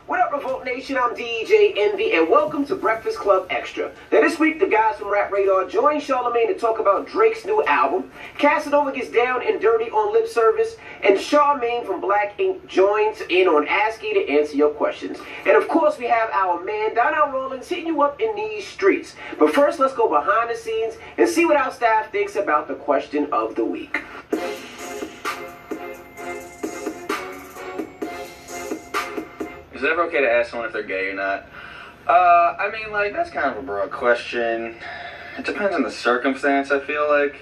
What up, Revolt Nation? I'm DJ Envy, and welcome to Breakfast Club Extra. Now, this week, the guys from Rap Radar join Charlamagne to talk about Drake's new album. Casanova gets down and dirty on lip service, and Charlamagne from Black Ink joins in on Ask E to answer your questions. And of course, we have our man Donnell Rawlings hitting you up in these streets. But first, let's go behind the scenes and see what our staff thinks about the question of the week. Is it ever okay to ask someone if they're gay or not? I mean, like, that's kind of a broad question. It depends on the circumstance, I feel like.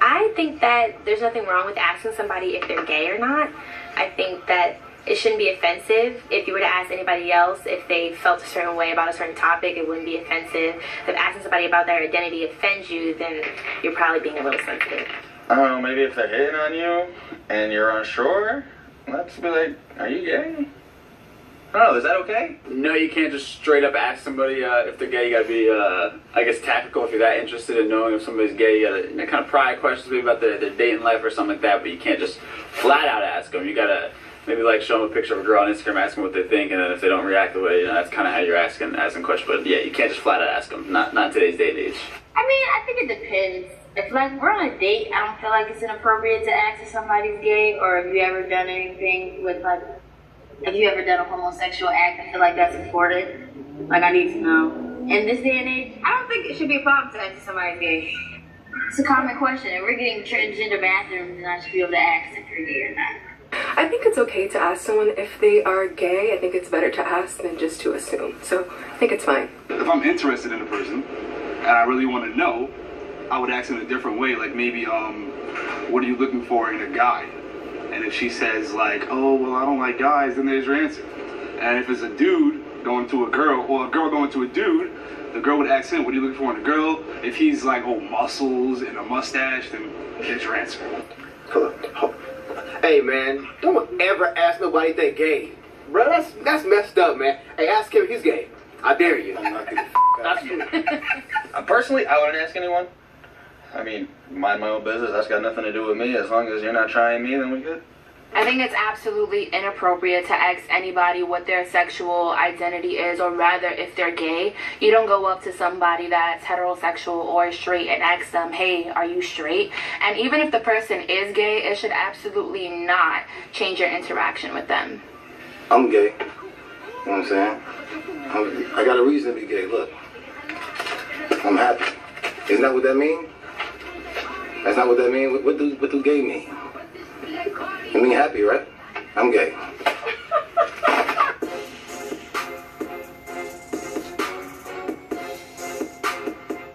I think that there's nothing wrong with asking somebody if they're gay or not. I think that it shouldn't be offensive. If you were to ask anybody else if they felt a certain way about a certain topic, it wouldn't be offensive. If asking somebody about their identity offends you, then you're probably being a little sensitive. I don't know, maybe if they're hitting on you and you're unsure, let's be like, are you gay? I don't know, is that okay? No, you can't just straight up ask somebody if they're gay. You gotta be, I guess, tactical if you're that interested in knowing if somebody's gay. You gotta kind of pry questions maybe about their dating life or something like that, but you can't just flat out ask them. You gotta maybe like show them a picture of a girl on Instagram, ask them what they think, and then if they don't react the way, that's kind of how you're asking questions. But yeah, you can't just flat out ask them. Not in today's day and age. I mean, I think it depends. If like we're on a date, I don't feel like it's inappropriate to ask if somebody's gay, or have you ever done anything with like, have you ever done a homosexual act? I feel like that's important. Like, I need to know. In this day and age, I don't think it should be a problem to ask if somebody's gay. It's a common question. If we're getting transgender bathrooms, then I should be able to ask if you're gay or not. I think it's okay to ask someone if they are gay. I think it's better to ask than just to assume. So I think it's fine. If I'm interested in a person and I really want to know, I would ask in a different way. Like maybe, what are you looking for in a guy? And if she says like, oh, well, I don't like guys, then there's your answer. And if it's a dude going to a girl, or a girl going to a dude, the girl would ask him, what are you looking for in a girl? If he's like, oh, muscles and a mustache, then there's your answer. Hold on. Hey, man, don't ever ask nobody if they gay. Bro, that's messed up, man. Hey, ask him if he's gay. I dare you. Personally, I wouldn't ask anyone. I mean, mind my own business. That's got nothing to do with me. As long as you're not trying me, then we good. I think it's absolutely inappropriate to ask anybody what their sexual identity is, or rather if they're gay. You don't go up to somebody that's heterosexual or straight and ask them, hey, are you straight? And even if the person is gay, it should absolutely not change your interaction with them. I'm gay. You know what I'm saying? I got a reason to be gay. Look, I'm happy. Isn't that what that mean? That's not what that mean. What do gay mean? It mean happy, right? I'm gay.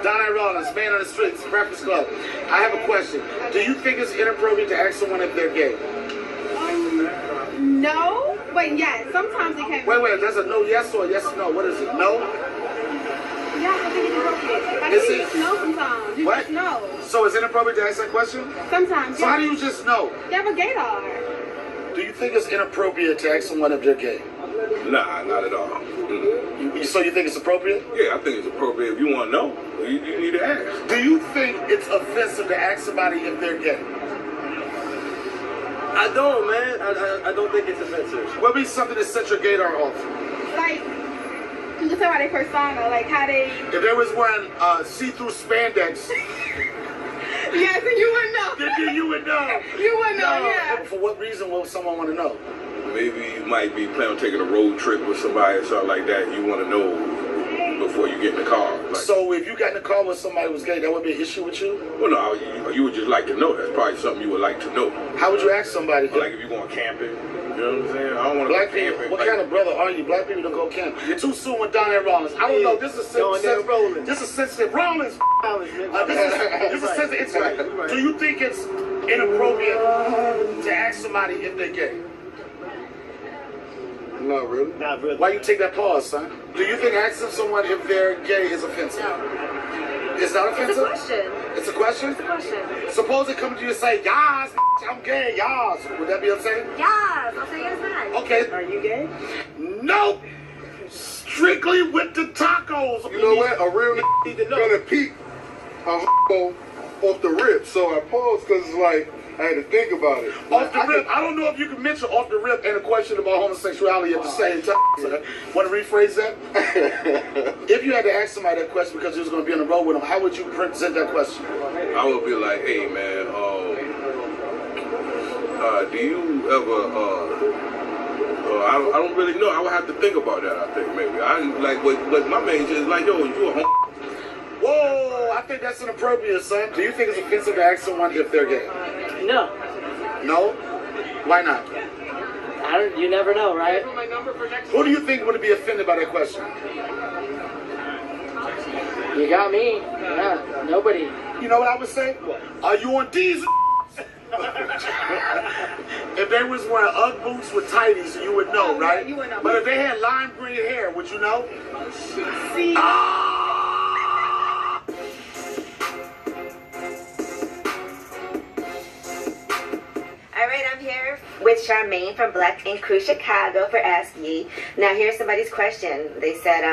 Donnell Rawlings, man on the streets, Breakfast Club. I have a question. Do you think it's inappropriate to ask someone if they're gay? No, but yes, sometimes it can. Wait, there's a no yes or a yes or no. What is it? No? Yeah, I think it's inappropriate. Like, Is you it? just know sometimes. You What? just know. So it's inappropriate to ask that question? Sometimes, So how do you just know? You have a gaydar. Do you think it's inappropriate to ask someone if they're gay? Nah, not at all. So you think it's appropriate? Yeah, I think it's appropriate. If you want to know, you need to ask. Do you think it's offensive to ask somebody if they're gay? I don't, man. I don't think it's offensive. What would be something that set your gaydar off? Like, you can tell by their persona, like how they... If they was wearing see-through spandex... Yes, and you would know. Then you would know. You would know, yeah. For what reason would someone want to know? Maybe you might be planning on taking a road trip with somebody or something like that. You want to know before you get in the car. Like, So if you got in the car with somebody who was gay, that would be an issue with you? well, no, you would just like to know. That's probably something you would like to know. How would you ask somebody? Like if you're going camping, you know what I'm saying? I don't want to Black go people, camping. what like, kind of brother are you? Black people don't go camping. You're too soon with Donnell Rawlings. I don't know. This is sensitive. This is sensitive. Rawlings. This is sensitive. Do you think it's inappropriate to ask somebody if they're gay? Not really. Not really. Why you take that pause, son? Do you think asking someone if they're gay is offensive? It's not offensive? It's a question. It's a question? It's a question. Suppose it comes to you and say, yas, I'm gay, yas. Would that be upsetting? Yes, I'll say yes back. Okay. Are you gay? Nope. Strictly with the tacos. You know what? A real nigga gonna peek a off the rip. So I pause because it's like, had to think about it. Off the rip, I don't know if you can mention off the rip and a question about homosexuality at the same time. So, want to rephrase that? If you had to ask somebody that question because you was going to be on the road with them, how would you present that question? I would be like, hey man, do you ever I don't really know. I would have to think about that. I think maybe I like, but my main is like, yo, you a homo? Whoa, I think that's inappropriate, son. Do you think it's offensive to ask someone if they're gay? No. No? Why not? You never know, right? Who do you think would be offended by that question? You got me. Yeah, nobody. You know what I would say? Are you on D's? If they was wearing Ugg boots with tighties, you would know, right? You would know. But if they had lime green hair, would you know? See? Alright, I'm here with Charmaine from Black Ink Crew Chicago for Ask Ye. Now here's somebody's question. They said,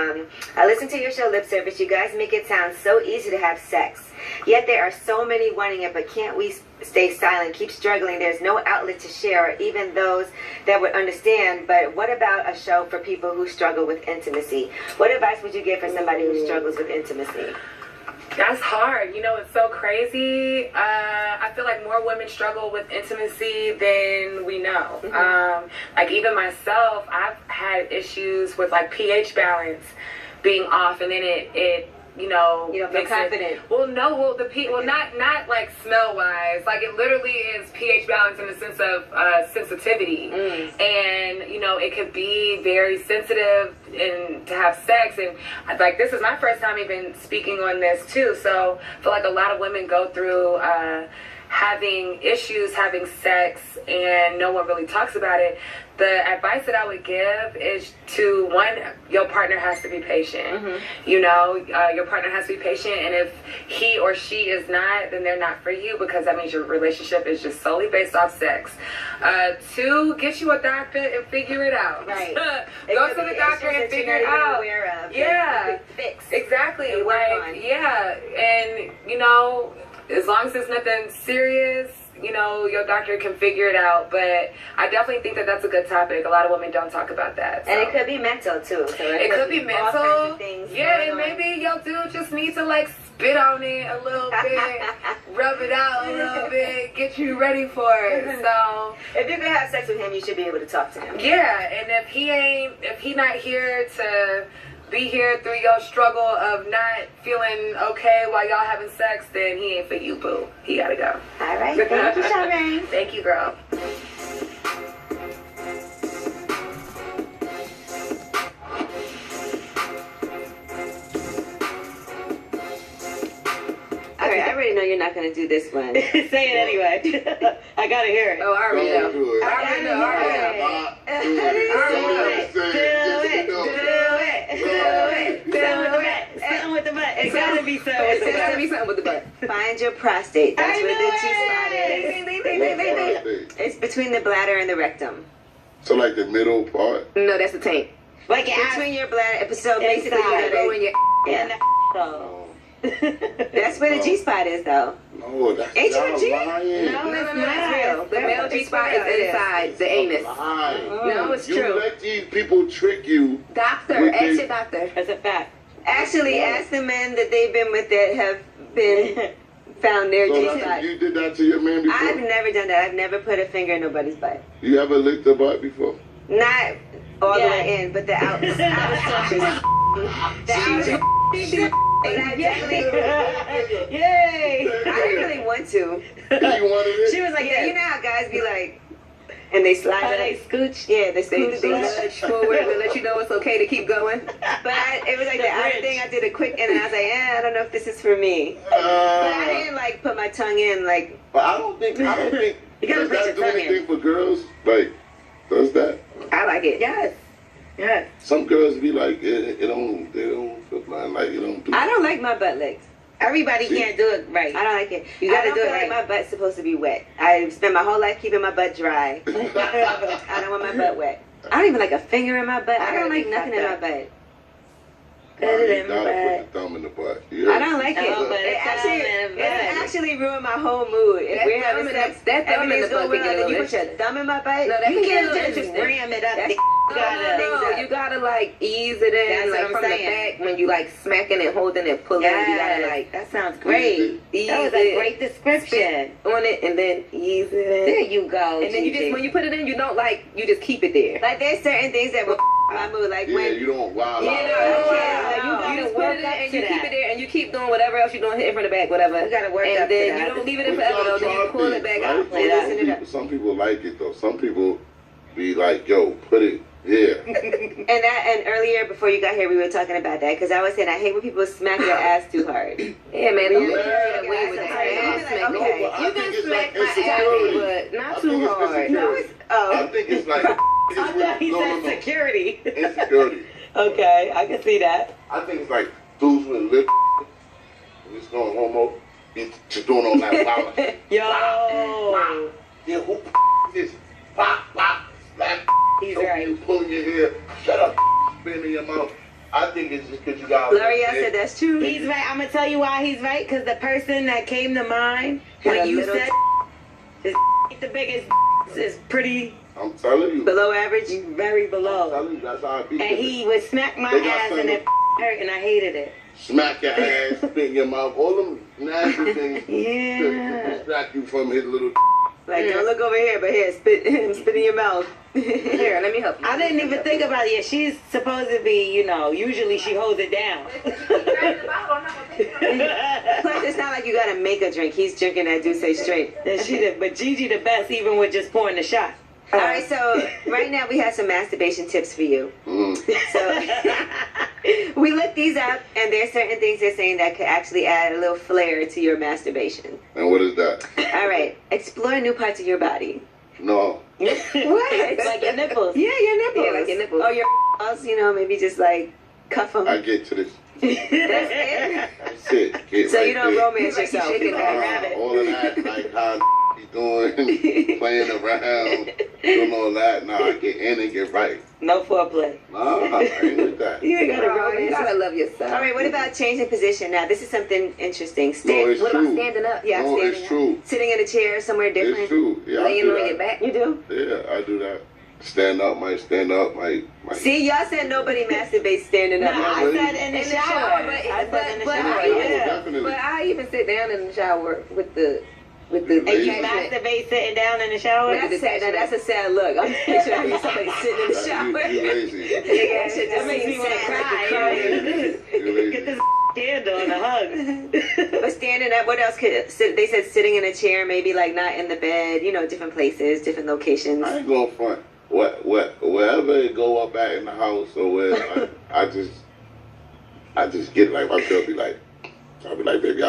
I listened to your show Lip Service. You guys make it sound so easy to have sex. Yet there are so many wanting it, but can't we stay silent, keep struggling? There's no outlet to share, or even those that would understand. But what about a show for people who struggle with intimacy? What advice would you give for somebody who struggles with intimacy? That's hard. You know, it's so crazy. I feel like more women struggle with intimacy than we know. Like even myself, I've had issues with like pH balance being off, and then it you know, you don't feel confident. Well, no, not like smell wise. Like it literally is pH balance in the sense of sensitivity, and you know, it could be very sensitive and to have sex. And like this is my first time even speaking on this too. So I feel like a lot of women go through having issues having sex, and no one really talks about it. The advice that I would give is to, one, your partner has to be patient. You know, your partner has to be patient, and if he or she is not, then they're not for you, because that means your relationship is just solely based off sex. Two, get you a doctor and figure it out. Right. Go to the doctor and figure it out. Yeah. Fix. Exactly. Like, yeah. And, you know, as long as it's nothing serious, you know, your doctor can figure it out. But I definitely think that that's a good topic. A lot of women don't talk about that. So. And it could be mental too. So it could be mental. All kinds of things. Yeah, and maybe your dude just needs to like spit on it a little bit, rub it out a little bit, get you ready for it. So if you're gonna have sex with him, you should be able to talk to him. Yeah, and if he not here to be here through your struggle of not feeling okay while y'all having sex, then he ain't for you, boo. He gotta go. All right. Thank you, Charmaine. Thank you, girl. All right, I already know you're not going to do this one. Say it anyway. I got to hear it. Oh, I already know. Do it. Something with the butt. It's got to be something with the butt. It's got to be something with the butt. Find your prostate. That's where the G-spot is. It's between the bladder and the rectum. So like the middle part? No, that's the taint. Like between your bladder. So basically, you gotta go in your That's where the G-spot is, though. No, that's Ain't you a not G? lying. No, that's real. The male G-spot is inside the anus. No, it's true. You let these people trick you. Doctor, ask your doctor. That's a fact. Actually, ask the men that they've been with that have been found their G-spot. You did that to your man before? I've never done that. I've never put a finger in nobody's butt. You ever licked a butt before? Not all the way in, but the outer But I definitely, yay! I didn't really want to. You wanted it? She was like, yeah, you know how guys be like, and they slide it. They scooch. Yeah, they scooch. They nudge forward to let you know it's okay to keep going. But it was like the outer thing. I did a quick, and I was like, I don't know if this is for me. But I didn't like put my tongue in like. But I don't think. You gotta does put that your do tongue anything in. for girls? Like, does that? I like it. Yes. Yes. Some girls be like, they don't feel like it don't do. I don't like my butt legs. Everybody can't do it right. I don't like it. You gotta do it right. My butt's supposed to be wet. I spend my whole life keeping my butt dry. I don't want my butt wet. I don't even like a finger in my butt. I don't like nothing in my butt. Better You than gotta butt. put the thumb in the butt. I don't like it. Oh, but It it's actually ruined my whole mood. If we're having sex, that thumb in the everything's butt going can well, get a and you little put your interesting. thumb in my butt. No, that You can get a can't little just interesting. ram it up. That's- gotta, you gotta like ease it in, That's like what I'm from saying. the back when you like smacking it, holding it, pulling. Yes. You gotta like That sounds great. ease That was it, a great description. on it, and then ease it in. There you go. And then you just when you put it in, you don't like you just keep it there. Like there's certain things that will my mood. Like Yeah, when you don't wild You out. just put it in and you keep it there and you keep doing whatever else you're doing, hit from the back, whatever. You gotta work and up to then that. you don't leave it in But you forever. gotta Though, then you try pull it things, back right? out. Like that. Some people like it though. Some people be like, yo, put it here. and earlier before you got here, we were talking about that because I was saying I hate when people smack their ass too hard. Yeah, man. Yeah, I'm yeah, carried away with that. yeah, No, okay. but I You think can it's smack like my ass, insecurity. but not I too think it's hard. insecurity. I think it's like no. security. Insecurity. Okay, I can see that. I think it's like dudes with lip and it's going homo. It's just doing all that violence. Yo. Yeah, who is pop, pop, slap, He's choke right. you, pulling your hair, shut up, spit in your mouth. I think it's just because you got L'Oreal said that's true. He's right. I'm gonna tell you why he's right. Because the person that came to mind Had a when you little said is the biggest is pretty I'm telling you. Below average. very I'm below. telling you, that's how I be. And he would smack my They got ass some and it hurt, and I hated it. Smack your ass, spit in your mouth, all them nasty things to Yeah. distract you from his little. Like don't look over here, but here, spit in your mouth. Here, let me help you. I didn't even think about it yet. She's supposed to be, usually she holds it down. Plus, it's not like you gotta make a drink. He's drinking that Douce straight. But Gigi the best, even with just pouring the shot. All right, so right now we have some masturbation tips for you. So we looked these up, and there's certain things they're saying that could actually add a little flair to your masturbation. And what is that? All right, explore new parts of your body. No. What? Like your nipples. Yeah, your nipples. Yeah, like your nipples. Or your balls, maybe just like cuff them. I get to this. That's it. That's it. Get So right you don't there. romance yourself. shaking like a rabbit. All of that, like how he doing, playing around, doing all that. Nah, I get in and get right. No foreplay. Nah, I ain't with that. You ain't gotta You romance. gotta love yourself. All right, what about changing position? Now, this is something interesting. No, it's What about true. standing up? Yeah, No, standing it's up. true. Sitting in a chair somewhere different. It's true. Yeah, I Laying do on that. your back. You do? Yeah, I do that. Stand up, might. See, y'all said nobody masturbates standing up. Nah, I said in the shower. But I said in the shower. Definitely. I even sit down in the shower with the And you Lazy. masturbate sitting down in the shower? That's sad. Now, that's a sad look. I'm picturing somebody sitting in the shower. You lazy. Yeah, shit just That makes me seems want to sad. cry. You lazy. Get this candle and a hug. But standing up, what else could they said sitting in a chair, maybe like not in the bed, different places, different locations. I ain't going front. Wherever it go up at in the house or where I just get it like my girl be like, I'll be like, baby,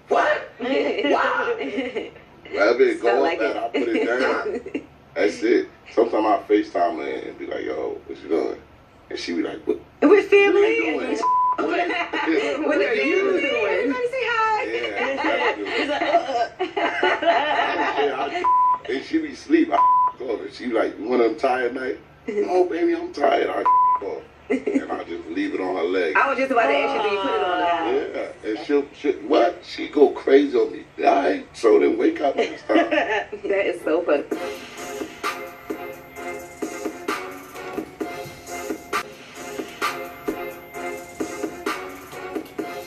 what? Wow. Wherever it go Sound up like at, it. I put it down. That's it. Sometimes I FaceTime her and be like, yo, what you doing? And she be like, what With family? are you doing? What are you doing? Everybody say hi. Yeah, and she be sleep. I call her. She like, one of them tired night. Oh, baby, I'm tired. I off. And I just leave it on her leg. I was just about to ask you, do you put it on the Yeah, and she'll she go crazy on me. All right, so then wake up next time. That is so funny.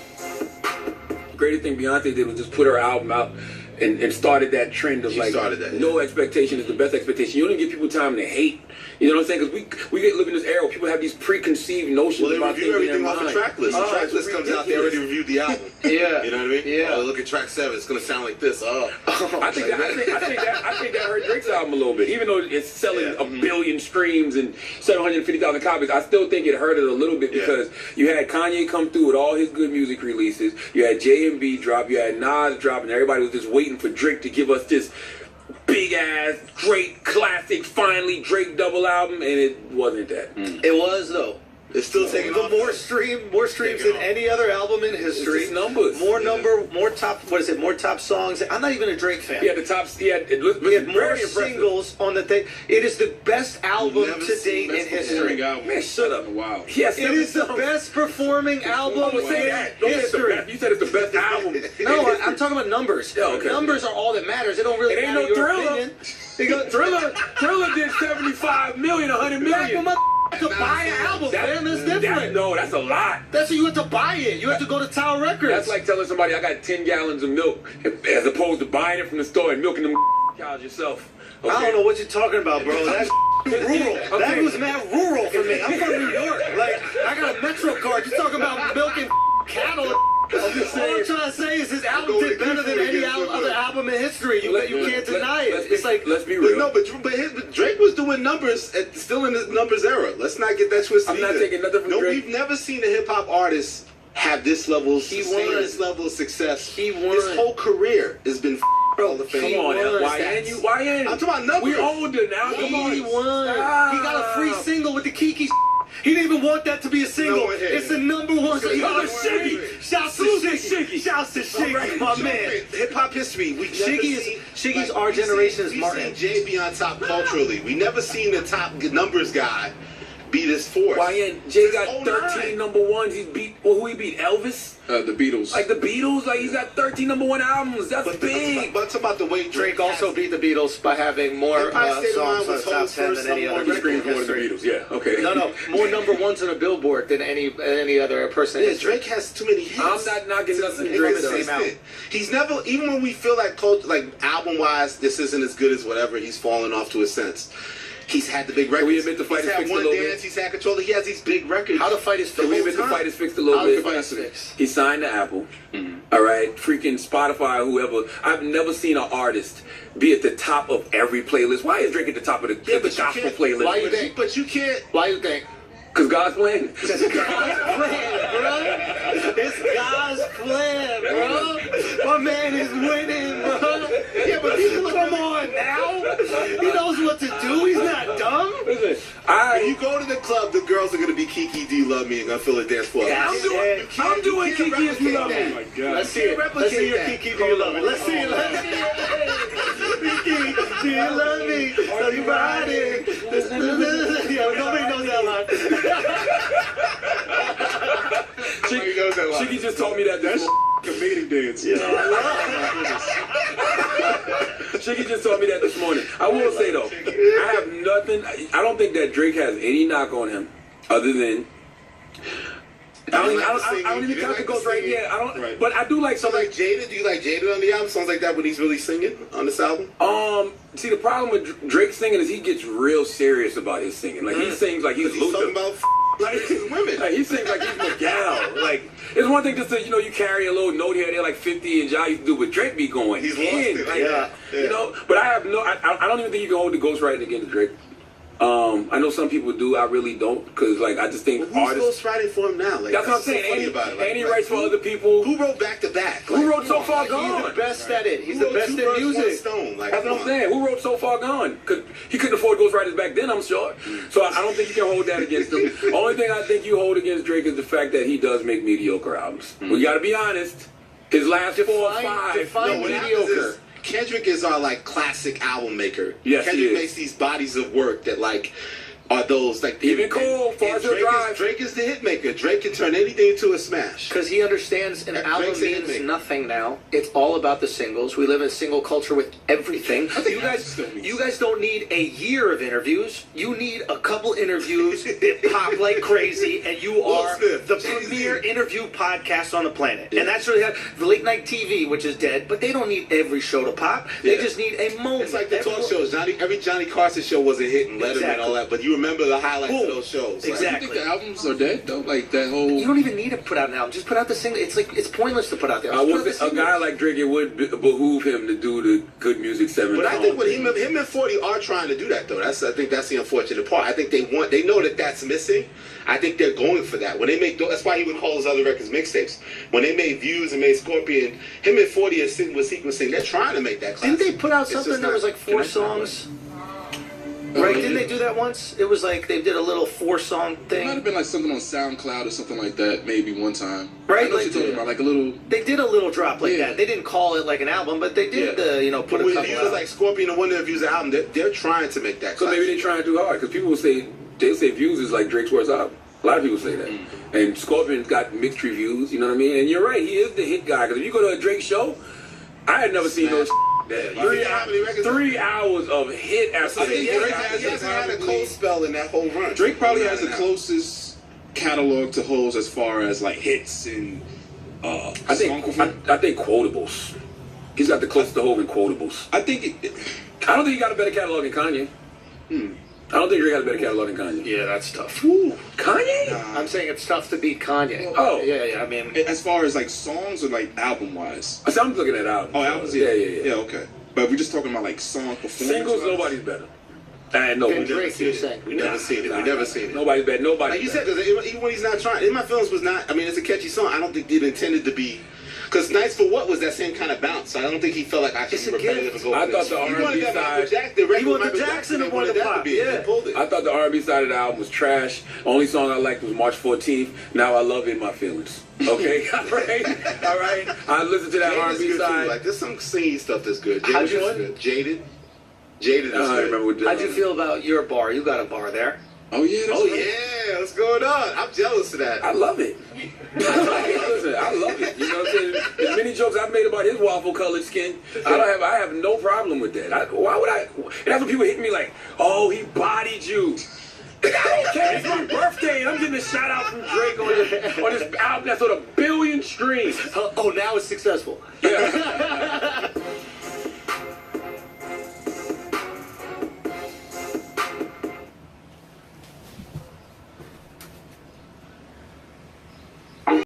The greatest thing Beyonce did was just put her album out and started that trend of She like started that, yeah. no expectation is the best expectation. You don't give people time to hate. You know what I'm saying? Because we live in this era where people have these preconceived notions Well, they about review things in everything their off the mind. track list. The track list comes out, they already reviewed the album. Yeah. You know what I mean? Yeah. Oh, look at track 7. It's gonna sound like this. Oh. I think that hurt Drake's album a little bit. Even though it's selling a billion streams and 750,000 copies, I still think it hurt it a little bit because you had Kanye come through with all his good music releases. You had J&B drop. You had Nas drop, and everybody was just waiting for Drake to give us this big ass, great, classic, finally Drake double album, and it wasn't that. It was though. It's still taking off. More streams than any other album in history. It's just numbers. More top. What is it? More top songs. I'm not even a Drake fan. Yeah, the top. Yeah, we had more singles on the thing. It is the best album to date in history. Man, shut up! Wow. Yes, it is the best performing album in history. You said it's the best album. No, I'm talking about numbers. Yeah, okay. Numbers are all that matters. It don't really It ain't matter no your Thriller. opinion. Thriller did 75 million, 100 million. To buy an album, man, that's different. No, that's a lot. That's what you have to buy it. You have to go to Tower Records. That's like telling somebody I got 10 gallons of milk, as opposed to buying it from the store and milking them cows yourself. Okay. I don't know what you're talking about, bro. That's rural. Okay. That was mad rural for me. I'm from New York. Like, I got a Metro card. You're talking about milking cattle. All I'm trying to say is his album did better than any other album in history. You can't deny it. It's like, let's be real. But Drake was doing numbers, still in the numbers era. Let's not get that twisted. I'm not taking nothing from Drake. We've never seen a hip hop artist have this level of success. He won. His whole career has been Hall of Fame. Come on, YN. I'm talking about numbers. We older now. Come on. He won. He got a free single with the Kiki. He didn't even want that to be a single. It's the number one. Shiggy. Shouts to Shiggy. Shouts to Shiggy, my man. Hip hop history. Shiggy's our generation's Martin. We've seen Jay be on top culturally. We never seen the top numbers guy be this force. YN, Jay got 13 number ones. He beat, who he beat? Elvis? The Beatles. Like the Beatles? Like he's got 13 number one albums. That's big. But it's about the way Drake also beat the Beatles by having more songs on the top 10 than any other record in history. The Beatles, yeah, okay. No, more number ones on a Billboard than any other person. Yeah, Drake has too many hits. I'm not knocking nothing Drake though. He's never, even when we feel like album-wise, this isn't as good as whatever, he's fallen off to a sense. He's had the big records. Can we admit the fight is fixed a little bit? He's had control. He has these big records. How the fight is fixed? Can we admit the fight is fixed a little bit? He signed to Apple. All right, freaking Spotify, whoever. I've never seen an artist be at the top of every playlist. Why is Drake at the top of the gospel playlist? Why you think? But you can't. Why you think? Because God's playing. Because God's playing, bro. It's God's plan, bro. My man is winning, bro. Yeah, but come on now. He knows what to do. He's not dumb. Listen, when you go to the club, the girls are gonna be Kiki, do you love me, and gonna feel a dance floor. Yeah, I'm doing Kiki, if you love me. Oh my God. Let's see it. Let's see your Kiki, do you love me? Let's see it. Kiki, do you love me? So you ride it. Yeah, nobody knows that line. Shiggy just told me that this a meeting dance. Yeah. Shiggy just told me that this morning. I will say though, I have nothing. I don't think that Drake has any knock on him, other than I don't even count the Ghost right here. I don't. Right. But I do like something. Like Jada? Do you like Jada on the album? Songs like that when he's really singing on this album? See, the problem with Drake singing is he gets real serious about his singing. Like he sings like he's Luther. Talking about women. Like he sings like he's Miguel. Like it's one thing just to you carry a little note here and there like 50 and Ja used to do, but Drake be going. He's lost it. Like, yeah. But I have I don't even think you can hold the ghostwriting against Drake. I know some people do. I really don't, because I just think artists. Who's ghostwriting for him now? That's what I'm saying. And he writes for other people. Who wrote back to back? Who wrote So Far Gone? He's the best at it. He's the best at music. That's what I'm saying. Who wrote So Far Gone? Because he couldn't afford ghostwriters back then, I'm sure. So I don't think you can hold that against him. Only thing I think you hold against Drake is the fact that he does make mediocre albums. We got to be honest. His last 4 or 5. Define mediocre. Kendrick is our classic album maker. Yes, Kendrick makes these bodies of work that are those even Cole, Forza Drive. Drake is the hit maker. Drake can turn anything into a smash. Because he understands an album means nothing now. It's all about the singles. We live in a single culture with everything. You guys don't need a year of interviews. You need a couple interviews that pop like crazy, and you are the premier interview podcast on the planet. Yeah. And that's really the late night TV, which is dead. But they don't need every show to pop. They just need a moment. It's like the talk shows. Every Johnny Carson show was a hit and Letterman and all that. But you remember the highlights of those shows. Exactly. You think the albums are dead though? Like that whole. You don't even need to put out an album. Just put out the single. It's pointless to put out the album. A guy like Drake, it would behoove him to do the good music 7 But I think what him and 40 are trying to do that though. I think that's the unfortunate part. I think they know that's missing. I think they're going for that. When they make, that's why he would call his other records mixtapes. When they made Views and made Scorpion, him and 40 are sitting with sequencing. They're trying to make that classic. Didn't they put out something that was like 4 songs? Right? Didn't they do that once? It was like they did a little 4-song It thing. might have been like something on SoundCloud or something like that, maybe one time. Right, I know what like you're talking about, like a little. They did a little drop like that. They didn't call it like an album, but they did, put a With couple views out. like Scorpion and One Day Views the album, they're trying to make that. So maybe they're trying too hard, because people will say, they'll say Views is like Drake's worst album. A lot of people say that. And Scorpion's got mixed reviews, you know what I mean? And you're right, he is the hit guy, because if you go to a Drake show, I had never seen no that. 3 hours of hit after I think hit. Drake hasn't had a cold spell in that whole run. Drake probably has the closest catalog to Hov as far as like hits and I think quotables. He's got the closest to Hov in quotables. I don't think he got a better catalog than Kanye. I don't think Drake got a better catalog than Kanye. Yeah, that's tough. Kanye? I'm saying it's tough to beat Kanye. Oh. Yeah, I mean... As far as like songs or like album-wise? I'm looking at albums. Oh, albums? Yeah. Yeah, okay. But if we're just talking about like song performance. Singles, nobody's better. No, Than Drake, you're saying. We never seen it. We never seen it. Nobody's better. Like you said, because even when he's not trying, In My Feelings was not. I mean, it's a catchy song. I don't think it intended to be. Because Nights for What was that same kind of bounce. So I don't think he felt like I should be repetitive and go. I thought the R&B side. He wanted the Jackson and wanted that to be. Yeah, pulled it. I thought the R&B side of the album was trash. Only song I liked was March 14th. Now I love In My Feelings. Okay, all right. I listened to that R&B side. Like there's some singing stuff that's good. How'd you Jaded is good. How'd you feel about your bar? You got a bar there. Oh yeah. Yeah. What's going on? I'm jealous of that. I love it. Listen, I love it. You know what I'm saying? There's many jokes I've made about his waffle-colored skin. I have no problem with that. Why would I? And that's when people hit me like, "Oh, he bodied you." I don't care. It's my birthday, and I'm getting a shout out from Drake on this album that's on 1 billion streams. Oh, now it's successful. Yeah.